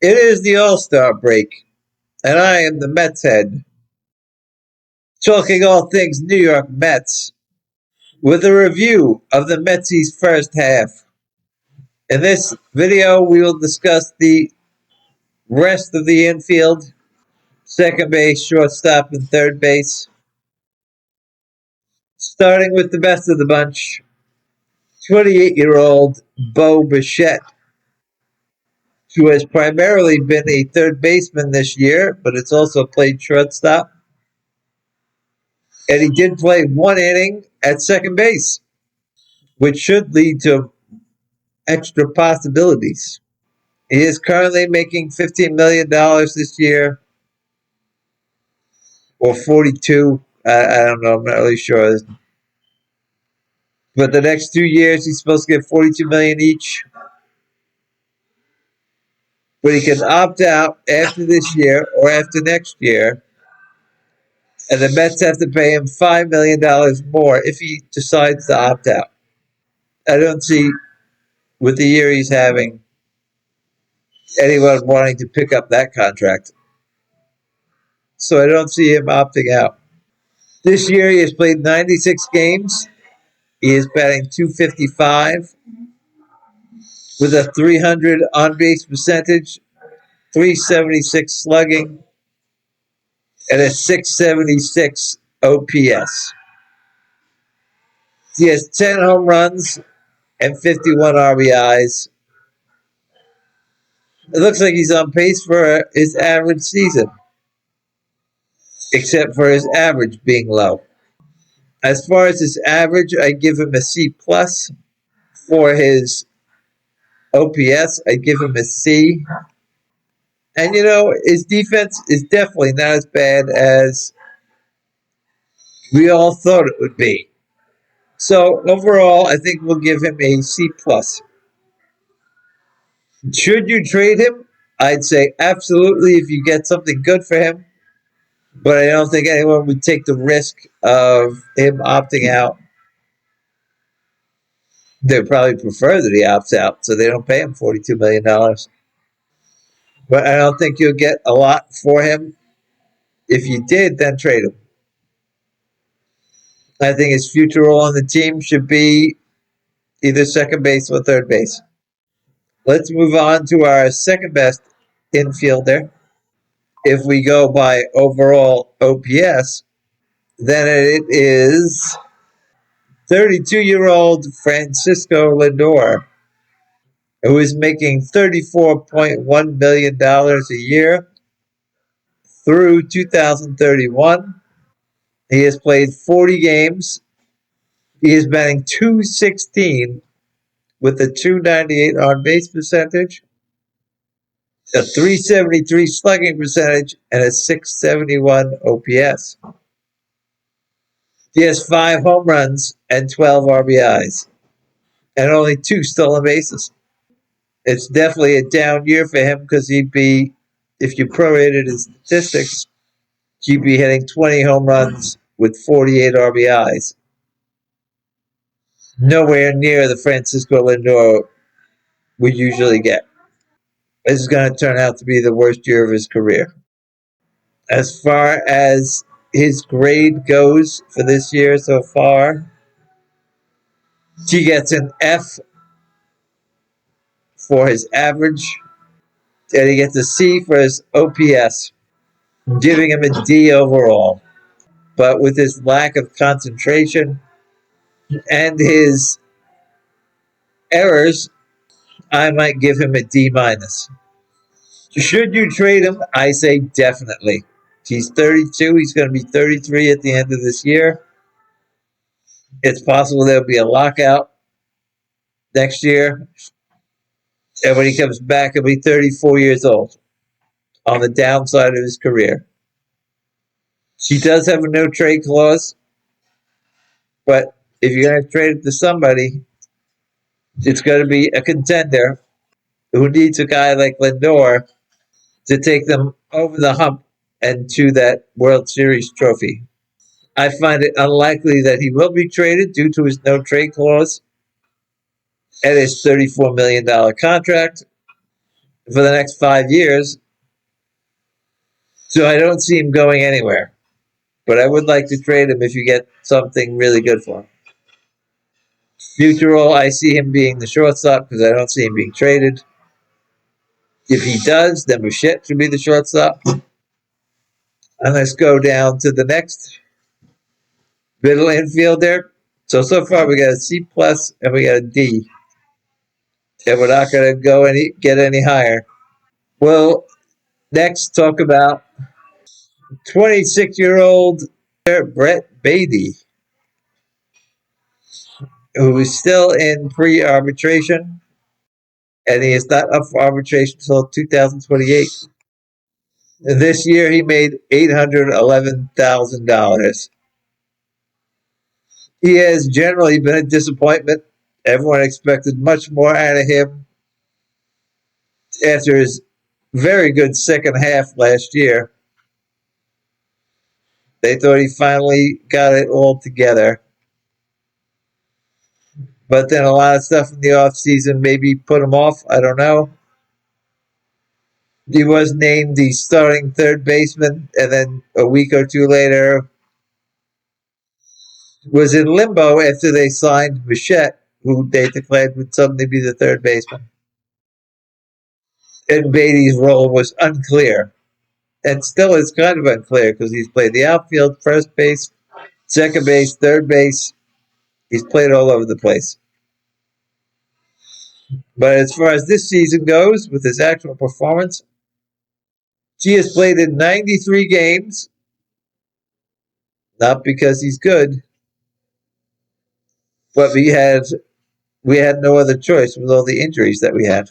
It is the All-Star break, and I am the Mets head, talking all things New York Mets, with a review of the Metsies' first half. In this video, we will discuss the rest of the infield, second base, shortstop, and third base. Starting with the best of the bunch, 28-year-old Bo Bichette, who has primarily been a third baseman this year, but has also played shortstop. And he did play one inning at second base, which should lead to extra possibilities. He is currently making $15 million this year, or 42. I don't know. I'm not really sure. But the next 2 years, he's supposed to get 42 million each. But he can opt out after this year or after next year, and the Mets have to pay him $5 million more if he decides to opt out. I don't see, with the year he's having, anyone wanting to pick up that contract. So I don't see him opting out. This year he has played 96 games. He is batting .255 with a .300 on-base percentage, .376 slugging, and a .676 OPS. He has 10 home runs and 51 RBIs. It looks like he's on pace for his average season, except for his average being low. As far as his average, I give him a C plus. For his OPS, I give him a C. And his defense is definitely not as bad as we all thought it would be. So overall, I think we'll give him a C plus. Should you trade him? I'd say absolutely if you get something good for him. But I don't think anyone would take the risk of him opting out. They'd probably prefer that he opts out so they don't pay him $42 million. But I don't think you'll get a lot for him. If you did, then trade him. I think his future role on the team should be either second base or third base. Let's move on to our second best infielder. If we go by overall OPS, then it is 32-year-old Francisco Lindor, who is making $34.1 million a year through 2031. He has played 40 games. He is batting .216 with a .298 on-base percentage, a .373 slugging percentage, and a .671 OPS. He has 5 home runs and 12 RBIs, and only 2 stolen bases. It's definitely a down year for him because he'd be, if you prorated his statistics, he'd be hitting 20 home runs with 48 RBIs. Nowhere near the Francisco Lindor we usually get. This is going to turn out to be the worst year of his career. As far as his grade goes for this year so far, he gets an F for his average, and he gets a C for his OPS, giving him a D overall. But with his lack of concentration and his errors, I might give him a D minus. Should you trade him? I say definitely. He's 32. He's going to be 33 at the end of this year. It's possible there'll be a lockout next year. And when he comes back, he'll be 34 years old on the downside of his career. He does have a no-trade clause, but if you're going to trade it to somebody, it's going to be a contender who needs a guy like Lindor to take them over the hump and to that World Series trophy. I find it unlikely that he will be traded due to his no-trade clause and his $34 million contract. for the next 5 years. So I don't see him going anywhere. But I would like to trade him if you get something really good for him. Future role, I see him being the shortstop because I don't see him being traded. If he does, then Bichette should be the shortstop. And let's go down to the next middle infielder. So far we got a C plus and we got a D. And we're not going to get any higher. We'll next talk about 26-year-old Brett Beatty, who is still in pre-arbitration, and he is not up for arbitration until 2028. This year he made $811,000. He has generally been a disappointment. Everyone expected much more out of him after his very good second half last year. They thought he finally got it all together. But then a lot of stuff in the offseason maybe put him off. I don't know. He was named the starting third baseman, and then a week or two later was in limbo after they signed Bichette, who they declared would suddenly be the third baseman. And Beatty's role was unclear, and still is kind of unclear because he's played the outfield, first base, second base, third base. He's played all over the place. But as far as this season goes, with his actual performance, he has played in 93 games, not because he's good, but we had no other choice with all the injuries that we had.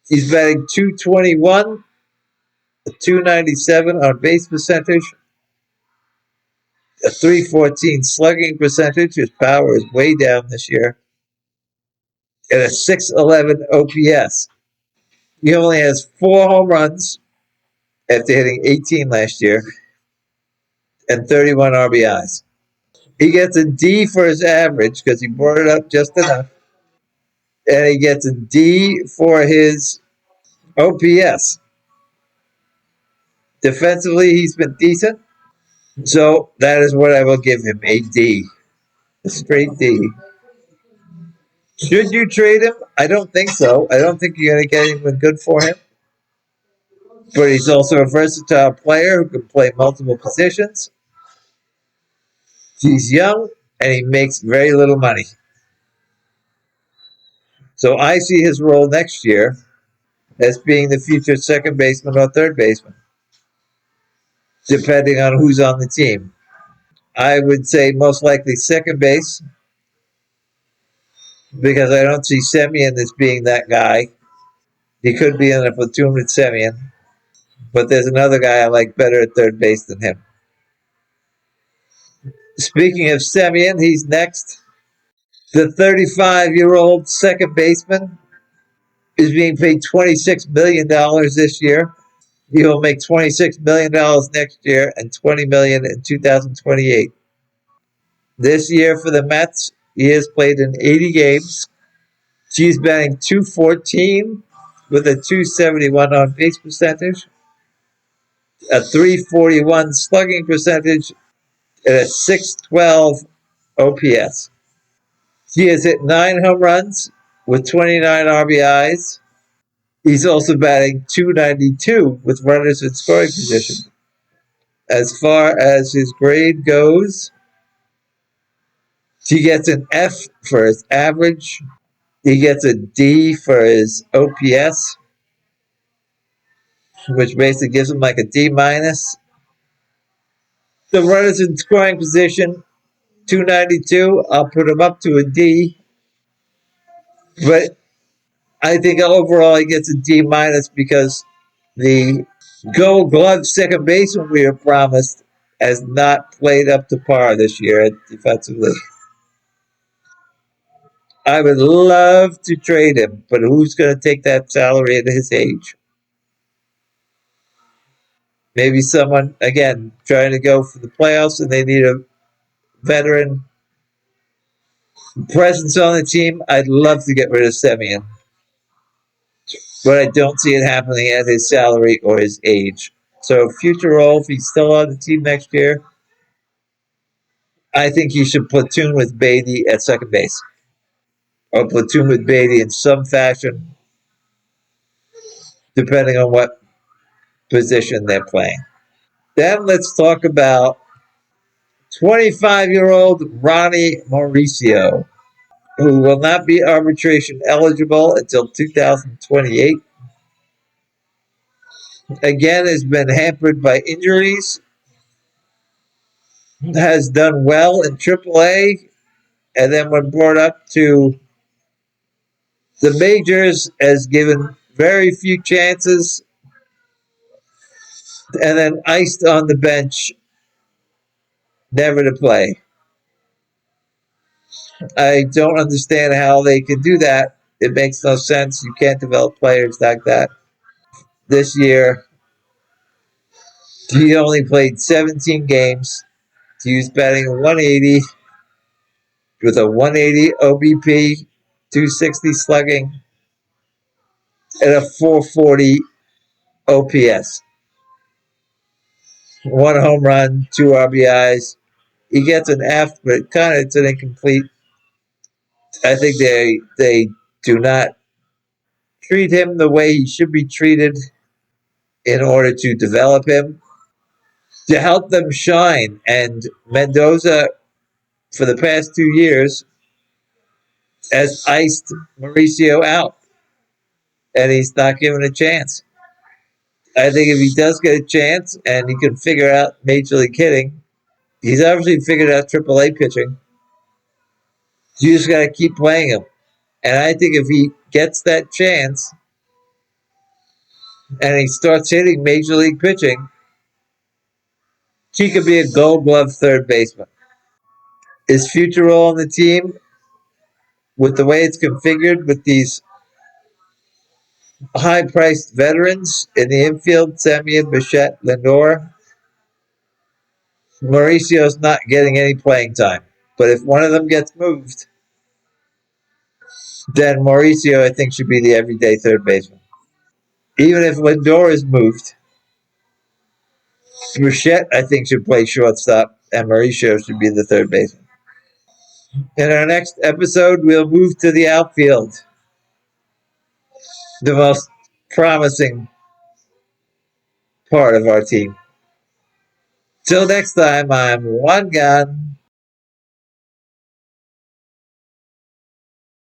He's batting 221, 297 on base percentage, a 314 slugging percentage. His power is way down this year, and a 611 OPS. He only has 4 home runs after hitting 18 last year and 31 RBIs. He gets a D for his average because he brought it up just enough. And he gets a D for his OPS. Defensively, he's been decent. So that is what I will give him, a D. A straight D. Should you trade him? I don't think so. I don't think you're going to get anyone good for him. But he's also a versatile player who can play multiple positions. He's young and he makes very little money. So I see his role next year as being the future second baseman or third baseman, depending on who's on the team. I would say most likely second base because I don't see Semien as being that guy. He could be in a platoon with Semien, but there's another guy I like better at third base than him. Speaking of Semien, he's next. The 35-year-old second baseman is being paid $26 million this year. He will make $26 million next year and $20 million in 2028. This year for the Mets, he has played in 80 games. He's batting 214 with a 271 on base percentage, a 341 slugging percentage, and a 612 OPS. He has hit 9 home runs with 29 RBIs. He's also batting 292 with runners in scoring position. As far as his grade goes, he gets an F for his average. He gets a D for his OPS, which basically gives him like a D minus. The runners in scoring position, 292. I'll put him up to a D. But I think overall he gets a D minus because the Gold Glove second baseman we were promised has not played up to par this year defensively. I would love to trade him, but who's going to take that salary at his age? Maybe someone, again, trying to go for the playoffs and they need a veteran presence on the team. I'd love to get rid of Semien. but I don't see it happening at his salary or his age. So future role, if he's still on the team next year, I think he should platoon with Beatty at second base, or platoon with Beatty in some fashion, depending on what position they're playing. Then let's talk about 25-year-old Ronnie Mauricio, who will not be arbitration eligible until 2028. Again, has been hampered by injuries, has done well in AAA, and then when brought up to the majors, has given very few chances, and then iced on the bench, never to play. I don't understand how they can do that. It makes no sense. You can't develop players like that. This year, he only played 17 games. He was batting 180 with a 180 OBP, 260 slugging, and a 440 OPS. One home run, two RBIs. He gets an F, but it's an incomplete. I think they do not treat him the way he should be treated in order to develop him, to help them shine. And Mendoza, for the past 2 years, has iced Mauricio out, and he's not given a chance. I think if he does get a chance and he can figure out Major League hitting, he's obviously figured out AAA pitching. You just got to keep playing him. And I think if he gets that chance and he starts hitting Major League pitching, he could be a Gold Glove third baseman. His future role on the team, with the way it's configured with these high-priced veterans in the infield, Semien, Bichette, Lindor, Mauricio's not getting any playing time. But if one of them gets moved, then Mauricio, I think, should be the everyday third baseman. Even if Lindor is moved, Bichette, I think, should play shortstop, and Mauricio should be the third baseman. In our next episode, we'll move to the outfield, the most promising part of our team. Till next time, I'm Juan Gan.